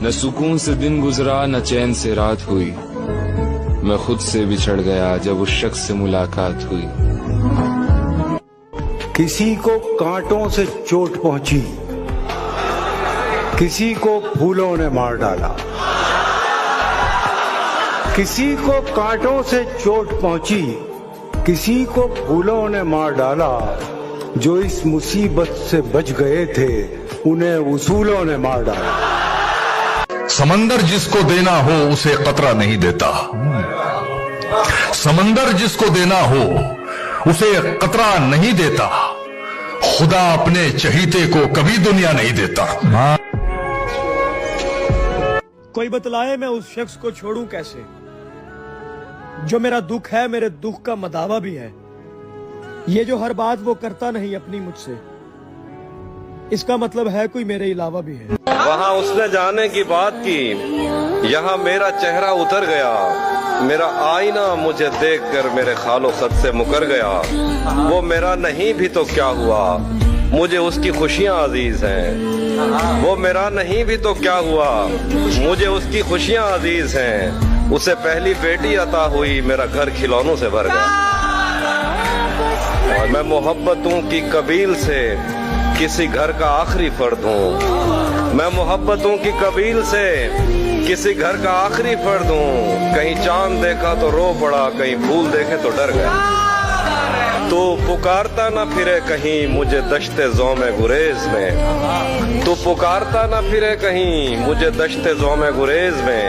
न सुकून से दिन गुजरा न चैन से रात हुई। मैं खुद से बिछड़ गया जब उस शख्स से मुलाकात हुई। किसी को कांटों से चोट पहुंची, किसी को फूलों ने मार डाला। किसी को कांटों से चोट पहुंची, किसी को फूलों ने मार डाला। जो इस मुसीबत से बच गए थे उन्हें उसूलों ने मार डाला। समंदर जिसको देना हो उसे कतरा नहीं देता। समंदर जिसको देना हो उसे कतरा नहीं देता। खुदा अपने चहीते को कभी दुनिया नहीं देता। कोई बतलाए मैं उस शख्स को छोड़ूं कैसे, जो मेरा दुख है मेरे दुख का मदावा भी है। ये जो हर बात वो करता नहीं अपनी मुझसे, इसका मतलब है कोई मेरे अलावा भी है। वहाँ उसने जाने की बात की, यहाँ मेरा चेहरा उतर गया। मेरा आईना मुझे देखकर मेरे खालो खत से मुकर गया। वो मेरा नहीं भी तो क्या हुआ, मुझे उसकी खुशियाँ अजीज हैं। वो मेरा नहीं भी तो क्या हुआ, मुझे उसकी खुशियाँ अजीज हैं। उसे पहली बेटी अता हुई, मेरा घर खिलौनों से भर गया। और मैं मोहब्बतों की कबील से किसी घर का आखिरी फर्द हूँ। मैं मोहब्बतों की कबील से किसी घर का आखिरी फर्द हूँ। कहीं चांद देखा तो रो पड़ा, कहीं फूल देखे तो डर गया। तो पुकारता ना फिरे कहीं मुझे दश्ते ज़ौमे गुरेज में। तो पुकारता ना फिरे कहीं मुझे दश्ते ज़ौमे गुरेज में।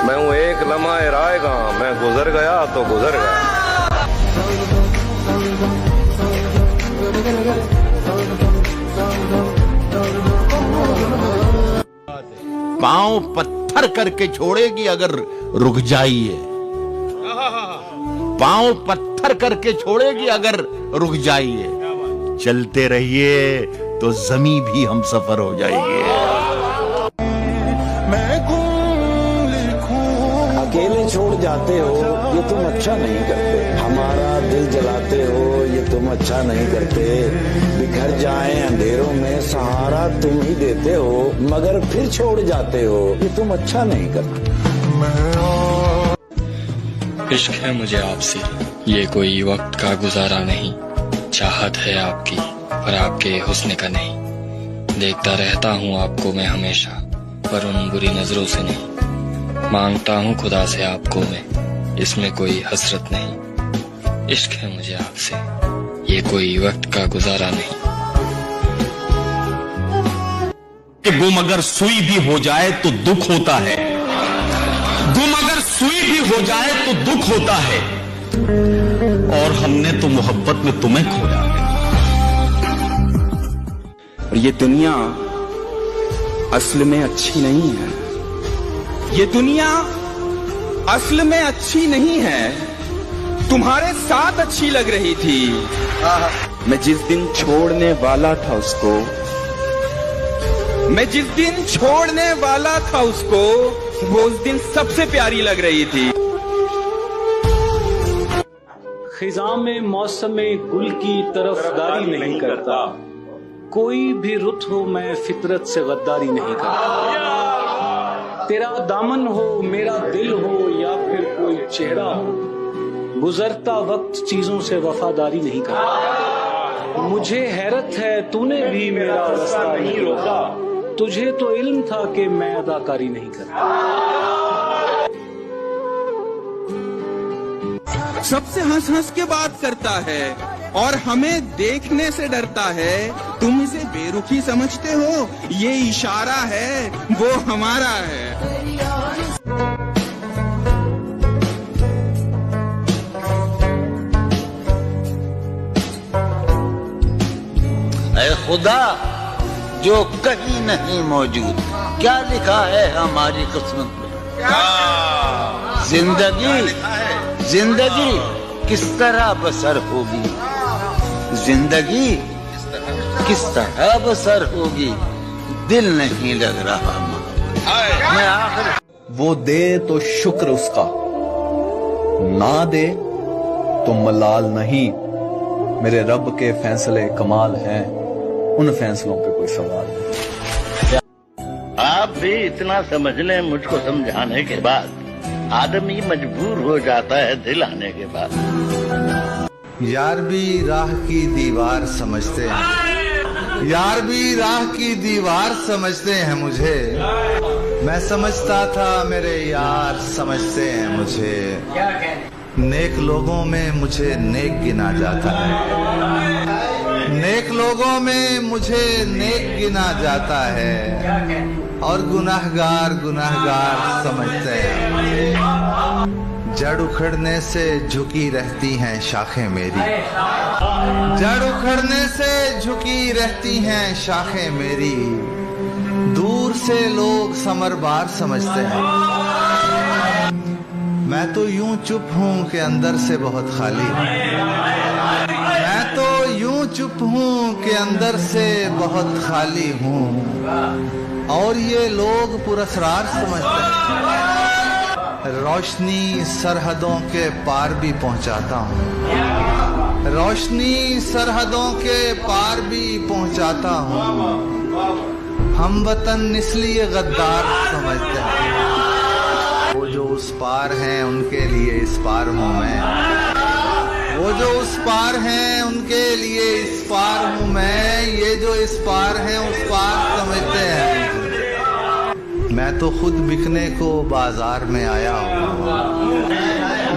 मैं हूँ एक लम्हा रायगा, मैं गुजर गया तो गुजर गया। पांव पत्थर करके छोड़ेगी अगर रुक जाइए। पांव पत्थर करके छोड़ेगी अगर रुक जाइए। चलते रहिए तो जमी भी हम सफर हो जाएगी। अकेले छोड़ जाते हो ये तुम अच्छा नहीं करते। हमारा दिल जलाते हो ये तुम अच्छा नहीं करते। बिखर जाए अंधेरों में सहारा तुम ही देते हो, मगर फिर छोड़ जाते हो ये तुम अच्छा नहीं करते। इश्क है मुझे आपसे, ये कोई वक्त का गुजारा नहीं। चाहत है आपकी पर आपके हुस्न का नहीं। देखता रहता हूँ आपको मैं हमेशा, पर उन बुरी नजरों से नहीं। मांगता हूँ खुदा से आपको मैं, इसमें कोई हसरत नहीं। इश्क है मुझे आपसे, ये कोई वक्त का गुजारा नहीं। कि गुम अगर सुई भी हो जाए तो दुख होता है। गुम अगर सुई भी हो जाए तो दुख होता है। और हमने तो मोहब्बत में तुम्हें खोया है। और ये दुनिया असल में अच्छी नहीं है। ये दुनिया असल में अच्छी नहीं है। तुम्हारे साथ अच्छी लग रही थी। मैं जिस दिन छोड़ने वाला था उसको, मैं जिस दिन छोड़ने वाला था उसको, वो उस दिन सबसे प्यारी लग रही थी। खिज़ां में मौसम में गुल की तरफदारी नहीं करता। कोई भी रुत हो मैं फितरत से गद्दारी नहीं करता। तेरा दामन हो मेरा दिल हो या फिर कोई चेहरा हो, गुजरता वक्त चीजों से वफादारी नहीं करता। मुझे हैरत है तूने भी मेरा रास्ता नहीं रोका। तुझे तो इल्म था कि मैं अदाकारी नहीं करता। सबसे हंस हंस के बात करता है और हमें देखने से डरता है। तुम इसे बेरुखी समझते हो, ये इशारा है वो हमारा है। ऐ खुदा जो कहीं नहीं मौजूद, क्या लिखा है हमारी किस्मत में? जिंदगी किस तरह बसर होगी, जिंदगी किस तरह बसर होगी, दिल नहीं लग रहा। मैं आखिर वो दे तो शुक्र उसका, ना दे तो मलाल नहीं। मेरे रब के फैसले कमाल हैं, उन फैसलों पे कोई सवाल नहीं। आप भी इतना समझ लें मुझको समझाने के बाद आदमी मजबूर हो जाता है दिल आने के बाद। यार भी राह की दीवार समझते हैं, यार भी राह की दीवार समझते हैं मुझे। मैं समझता था मेरे यार समझते हैं मुझे। नेक लोगों में मुझे नेक गिना जाता है, नेक लोगों में मुझे नेक गिना जाता है, और गुनाहगार गुनाहगार समझते हैं। जड़ उखड़ने से झुकी रहती हैं शाखें मेरी, जड़ उखड़ने से झुकी रहती हैं शाखें मेरी। दूर से लोग समरबार समझते हैं, मैं तो यूं चुप हूं कि अंदर से बहुत खाली हूं। मैं तो यूं चुप हूं कि अंदर से बहुत खाली हूं, और ये लोग पुरस्कार समझते हैं। रोशनी सरहदों के पार भी पहुंचाता हूं, रोशनी सरहदों के पार भी पहुंचाता हूं। हम वतन इसलिए गद्दार समझते हैं, वो जो उस पार हैं उनके लिए इस पार हूं मैं, वो जो उस पार हैं उनके लिए इस पार हूं मैं। ये जो इस पार हैं उस पार समझते हैं। मैं तो खुद बिकने को बाजार में आया हूँ,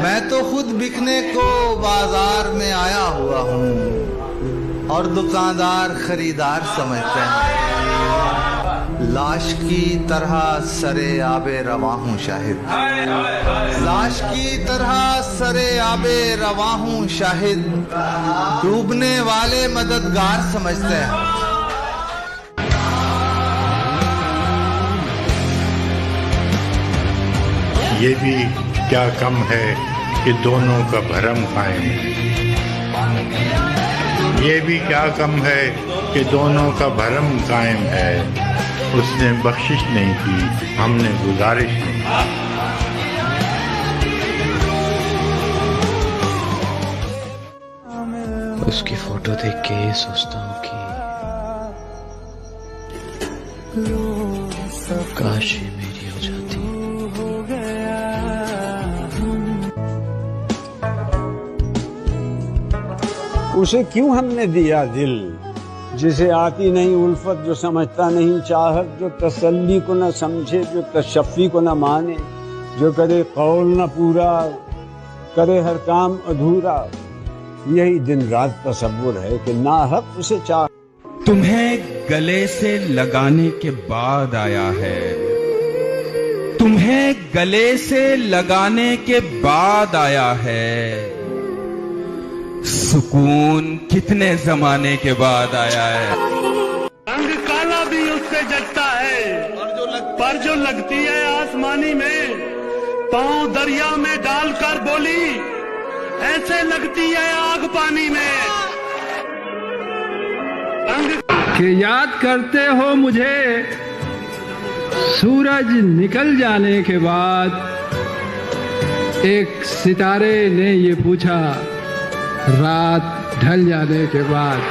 मैं तो खुद बिकने को बाजार में आया हुआ हूँ, और दुकानदार खरीदार समझते हैं। लाश की तरह सरे आबे रवा हूँ शाहिद, लाश की तरह सरे आबे रवा हूँ शाहिद। डूबने वाले मददगार समझते हैं। ये भी क्या कम है कि दोनों का भरम कायम है, ये भी क्या कम है कि दोनों का भरम कायम है। उसने बख्शिश नहीं की, हमने गुजारिश नहीं की। उसकी फोटो देख के ये सोचता हूँ कि काश ये मेरी हो जाती। उसे क्यों हमने दिया दिल, जिसे आती नहीं उल्फत, जो समझता नहीं चाहत, जो तसल्ली को न समझे, जो तशफ़ी को न माने, जो करे कौल न पूरा, करे हर काम अधूरा। यही दिन रात तसव्वुर है कि नाहक उसे चाह। तुम्हें गले से लगाने के बाद आया है, तुम्हें गले से लगाने के बाद आया है। सुकून कितने जमाने के बाद आया है। रंग काला भी उससे जगता है, पर जो लगती है आसमानी में, पांव दरिया में डालकर बोली ऐसे लगती है आग पानी में। कि याद करते हो मुझे सूरज निकल जाने के बाद, एक सितारे ने ये पूछा रात ढल जाने के बाद,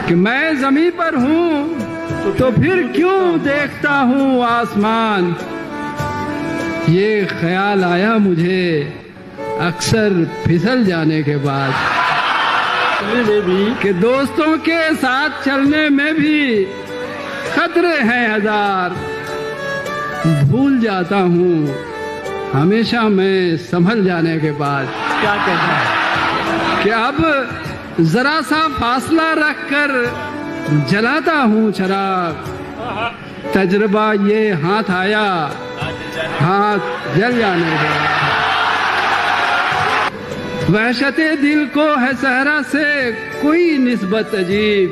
कि मैं जमीन पर हूँ तो फिर क्यों देखता हूँ आसमान। ये ख्याल आया मुझे अक्सर फिसल जाने के बाद, कि दोस्तों के साथ चलने में भी खतरे हैं हजार। भूल जाता हूँ हमेशा मैं संभल जाने के बाद। क्या कहना है कि अब जरा सा फासला रखकर जलाता हूँ चिराग। तजुर्बा ये हाथ आया, हाथ जल जाने के। वहशते दिल को है सहरा से कोई निस्बत अजीब,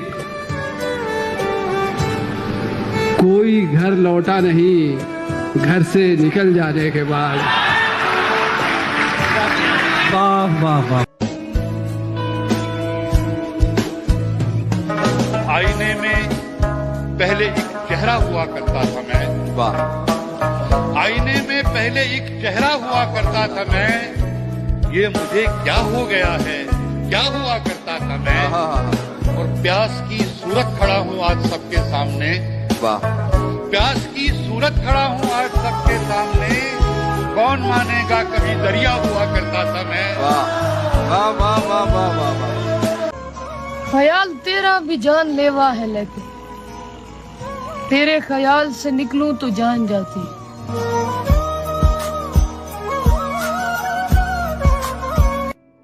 कोई घर लौटा नहीं घर से निकल जाने के बाद। वाह वाह वाह। आईने में पहले एक चेहरा हुआ करता था मैं, वाह। आईने में पहले एक चेहरा हुआ करता था मैं, ये मुझे क्या हो गया है, क्या हुआ करता था मैं। और प्यास की सूरत खड़ा हूँ आज सबके सामने, वाह। प्यास की सूरत खड़ा हूँ आज सबके सामने, कौन मानेगा कभी दरिया हुआ करता था मैं। वाह वाह वाह वाह वाह वाह। ख्याल तेरा भी जान लेवा है, लेकिन तेरे ख्याल से निकलूं तो जान जाती।